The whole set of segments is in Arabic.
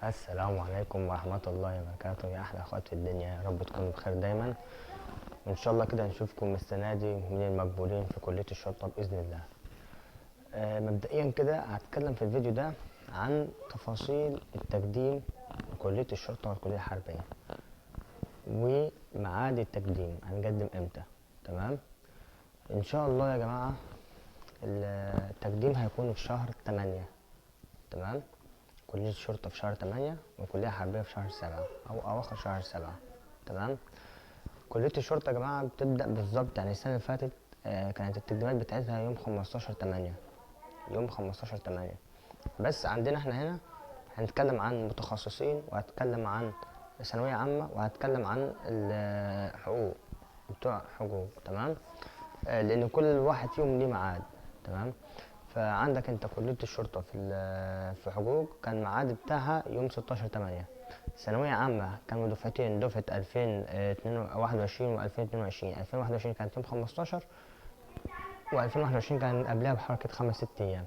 السلام عليكم ورحمة الله وبركاته يا أحلى أخوات في الدنيا، يا رب تكونوا بخير دايما. وإن شاء الله كده نشوفكم السنة دي من المقبولين في كلية الشرطة بإذن الله. مبدئيا كده هتكلم في الفيديو ده عن تفاصيل التقديم لكلية الشرطة والكلية الحربية وميعاد التقديم، هنقدم امتى. تمام. إن شاء الله يا جماعة التقديم هيكون في شهر 8. تمام. كلية الشرطة في شهر 8 وكلية حربية في شهر 7 أو أواخر شهر 7. تمام. كلية الشرطة يا جماعة بتبدأ بالظبط، يعني السنة اللي فاتت كانت التقديمات بتاعتها يوم 15/8، يوم 15/8. بس عندنا احنا هنا هنتكلم عن متخصصين، وهتكلم عن ثانوية عامة، وهتكلم عن الحقوق، بتوع حقوق. تمام. لأن كل واحد فيهم ليه ميعاد. تمام. فعندك انت كلية الشرطة في حقوق كان الميعاد بتاعها يوم 16/8. ثانوية عامة كانوا دفعتين، دفعة 2021 و 2022. 2021 كانت يوم 15، و2021 كان قبلها بحركة 5-6 أيام.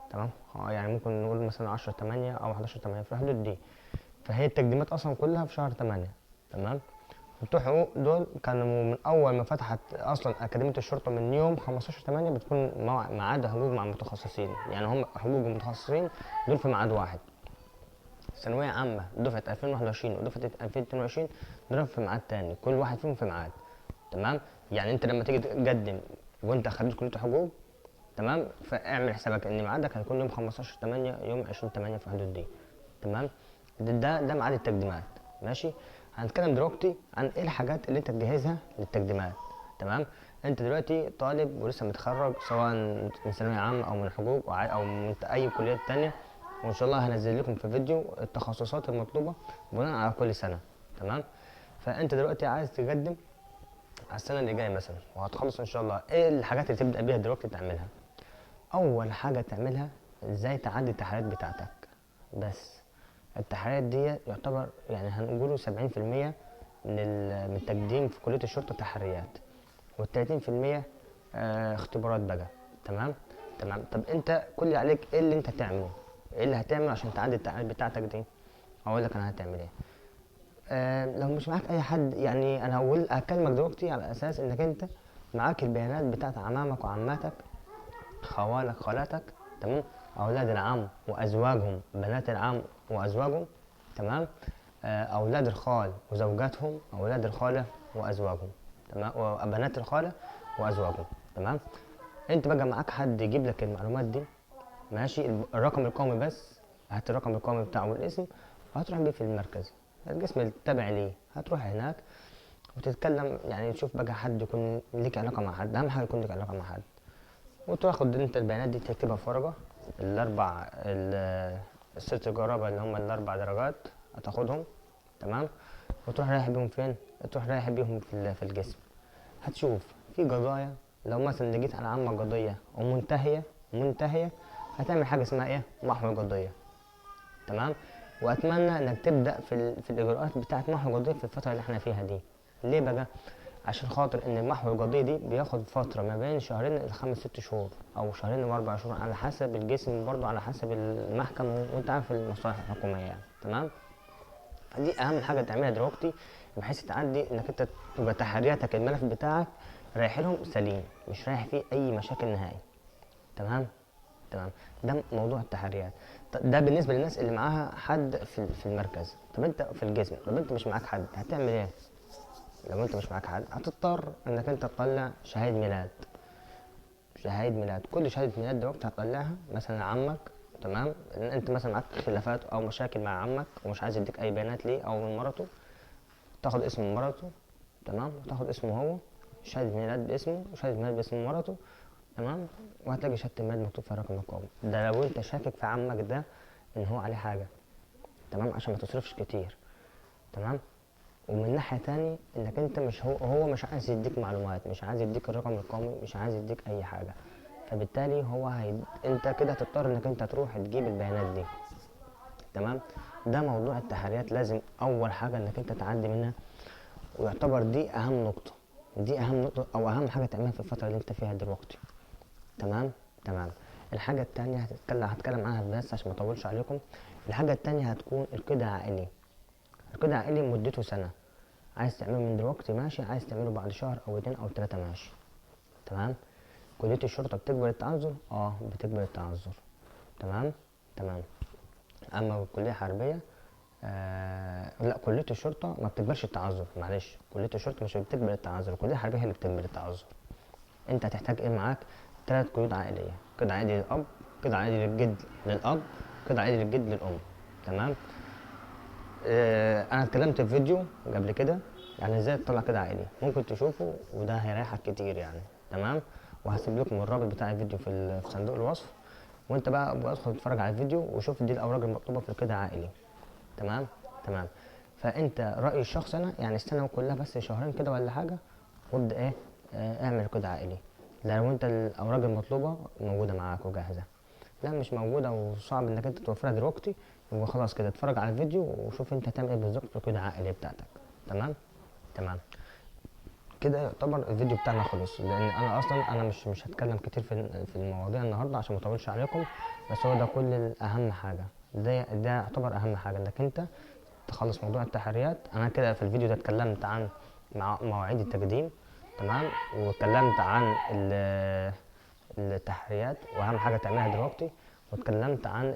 تمام. يعني ممكن نقول مثلا 10/8 أو 11/8 في الحدود دي. فهي التقديمات أصلا كلها في شهر 8. تمام. بتوع حقوق دول كانوا من اول ما فتحت اصلا اكاديميه الشرطه من يوم 15/8 بتكون ميعاد حقوق مع متخصصين، يعني هم حقوق ومتخصصين دول في ميعاد واحد. ثانويه عامه دفعه 2021 ودفعه 2022 دول في ميعاد تاني، كل واحد فيهم في ميعاد. تمام. يعني انت لما تيجي تقدم وانت خريج كليه حقوق، تمام، فاعمل حسابك ان ميعادك هيكون يوم 15/8 يوم 20/8 في الحدود دي. تمام. ده ميعاد التقديمات. ماشي. هنتكلم دلوقتي عن ايه الحاجات اللي انت تجهزها للتقديمات. تمام. انت دلوقتي طالب ولسه متخرج، سواء من ثانويه عامه او من حقوق او من اي كليات تانية، وان شاء الله هنزل لكم في فيديو التخصصات المطلوبه بناء على كل سنه. تمام. فانت دلوقتي عايز تقدم على السنه اللي جايه مثلا وهتخلص ان شاء الله، ايه الحاجات اللي تبدا بيها دلوقتي تعملها؟ اول حاجه تعملها ازاي تعدي التحريات بتاعتك. بس التحريات دي يعتبر يعني هنقوله 70% من التقديم في كلية الشرطة تحريات، وال30% اختبارات بقى. تمام. تمام. طب انت كل اللي عليك ايه اللي انت تعمله، ايه اللي هتعمله عشان تعدي التحريات بتاعتك دي؟ هقول لك انا هتعمل ايه. لو مش معاك اي حد، يعني انا هكلمك دلوقتي على اساس انك انت معاك البيانات بتاعت عمامك وعماتك، خوالك خالاتك. تمام. اولاد العم وازواجهم، بنات العم وازواجهم. تمام. اولاد الخال وزوجاتهم، اولاد الخاله وازواجهم. تمام. وبنات الخاله وازواجهم. تمام. انت بقى معاك حد يجيب لك المعلومات دي. ماشي. الرقم القومي بس، هات الرقم القومي بتاعه والاسم، وهتروح بيه في المركز، القسم التابع ليه. هتروح هناك وتتكلم، يعني تشوف بقى حد يكون ليك علاقه مع حد، اهم حاجه يكون ليك علاقه مع حد، وتاخد انت البيانات دي تكتبها في ورقه. الست جرابة اللي هم الاربع درجات هتاخدهم. تمام. وتروح رايح بيهم فين؟ تروح رايح بيهم في الجسم. هتشوف في قضايا، لو مثلا لقيت على عامة قضية ومنتهية هتعمل حاجة اسمها ايه؟ محو القضية. تمام. واتمنى انك تبدأ في الاجراءات بتاعة محو القضية في الفترة اللي احنا فيها دي. ليه بقى؟ عشان خاطر ان محو القضية دي بياخد فترة ما بين شهرين ل5-6 شهور، او شهرين و4 شهور على حسب الجسم، برضو على حسب المحكمة، وانت عارف المصالح الحكومية يعني. تمام. دي اهم حاجة تعملها دلوقتي، بحيث تعدي انك انت تبقى تحرياتك الملف بتاعك رايح لهم سليم، مش رايح فيه اي مشاكل نهائي. تمام. تمام. ده موضوع التحريات. ده بالنسبة للناس اللي معاها حد في المركز. طب انت في الجسم، طب انت مش معاك حد هتعمل ايه؟ لو انت مش معاك حد هتضطر انك انت تطلع شهادة ميلاد. شهادة ميلاد، كل شهادة ميلاد دلوقتي هتطلعها مثلا عمك. تمام. ان انت مثلا معاك خلافات او مشاكل مع عمك ومش عايز يديك اي بيانات ليه او من مرته، تاخد اسم مرته. تمام. وتاخد اسمه هو، شهادة ميلاد باسمه وشهادة ميلاد باسم مرته. تمام. وهتلاقي شهادة الميلاد مكتوب فيها رقم القومي. ده لو انت شاكك في عمك ده ان هو عليه حاجة. تمام. عشان ما تصرفش كتير. تمام. ومن ناحية تاني انك انت مش هو مش عايز يديك معلومات، مش عايز يديك الرقم القومي، مش عايز يديك اي حاجة. فبالتالي انت كده هتضطر انك انت تروح تجيب البيانات دي. تمام. ده موضوع التحريات، لازم اول حاجة انك انت تعدي منها، ويعتبر دي اهم نقطة. دي اهم نقطة او اهم حاجة تعملها في الفترة اللي انت فيها دلوقتي. تمام. تمام. الحاجة التانية هتكلم عنها بس عشان ما اطولش عليكم. الحاجة التانية هتكون القيد العائلي. القيد العائلي مدته سنة، عايز تعمله من دلوقتي ماشي، عايز تعمله بعد شهر او 2 أو 3 ماشي. تمام. كلية الشرطة بتجبر التعذر؟ بتجبر التعذر. تمام. تمام. اما الكلية الحربية لا، كلية الشرطة ما بتجبرش التعذر، معلش، كلية الشرطة مش بتجبر التعذر، الكلية الحربية هي اللي بتجبر التعذر. انت هتحتاج ايه معاك؟ 3 قيود عائلية: قيد عائلي للأب، قيد عائلي للجد للأب، قيد عائلي للجد للأم. تمام. انا اتكلمت في فيديو قبل كده يعني ازاي تطلع قيد عائلي، ممكن تشوفه وده هيريحك كتير يعني. تمام. وهسيب لكم الرابط بتاع الفيديو في صندوق الوصف، وانت بقى ادخل اتفرج على الفيديو وشوف دي الاوراق المطلوبه في القيد العائلي. تمام. تمام. فانت رايي الشخصي انا يعني استنى كلها بس شهرين كده ولا حاجه، وابدا ايه، اعمل قيد عائلي. لو انت الاوراق المطلوبه موجوده معاك وجاهزه، لا مش موجوده وصعب انك انت توفرها دلوقتي، يبقى خلاص كده اتفرج على الفيديو وشوف انت هتعمل ايه بالظبط في القيد العائلي بتاعتك. تمام. تمام. كده يعتبر الفيديو بتاعنا خلص، لان انا اصلا مش هتكلم كتير في المواضيع النهارده عشان ما اطولش عليكم، بس هو ده كل اهم حاجه، ده يعتبر اهم حاجه انك انت تخلص موضوع التحريات. انا كده في الفيديو ده اتكلمت عن مواعيد التقديم. تمام. واتكلمت عن التحريات واهم حاجه تعملها دلوقتي، واتكلمت عن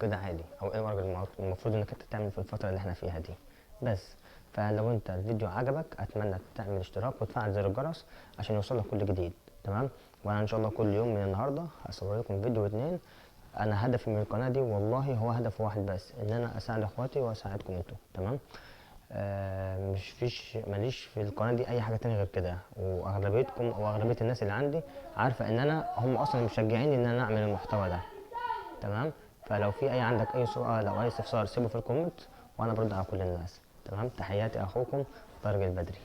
كده عادي او ايه الورق المفروض انك انت تعمل في الفتره اللي احنا فيها دي بس. فلو انت الفيديو عجبك اتمنى تعمل اشتراك وتفعل زر الجرس عشان يوصلك كل جديد. تمام. وانا ان شاء الله كل يوم من النهارده هصور لكم فيديو 2. انا هدفي من القناه دي والله هو هدف واحد بس، ان انا اساعد اخواتي واساعدكم انتوا. تمام. مش فيش ماليش في القناه دي اي حاجه تانية غير كده، واغلبيتكم او اغلبيه الناس اللي عندي عارفه ان انا هم اصلا مشجعين ان انا اعمل المحتوى ده. تمام. فلو في عندك اي سؤال او اي استفسار سيبه في الكومنت وانا برد على كل الناس. تمام. تحياتي اخوكم طارق البدري.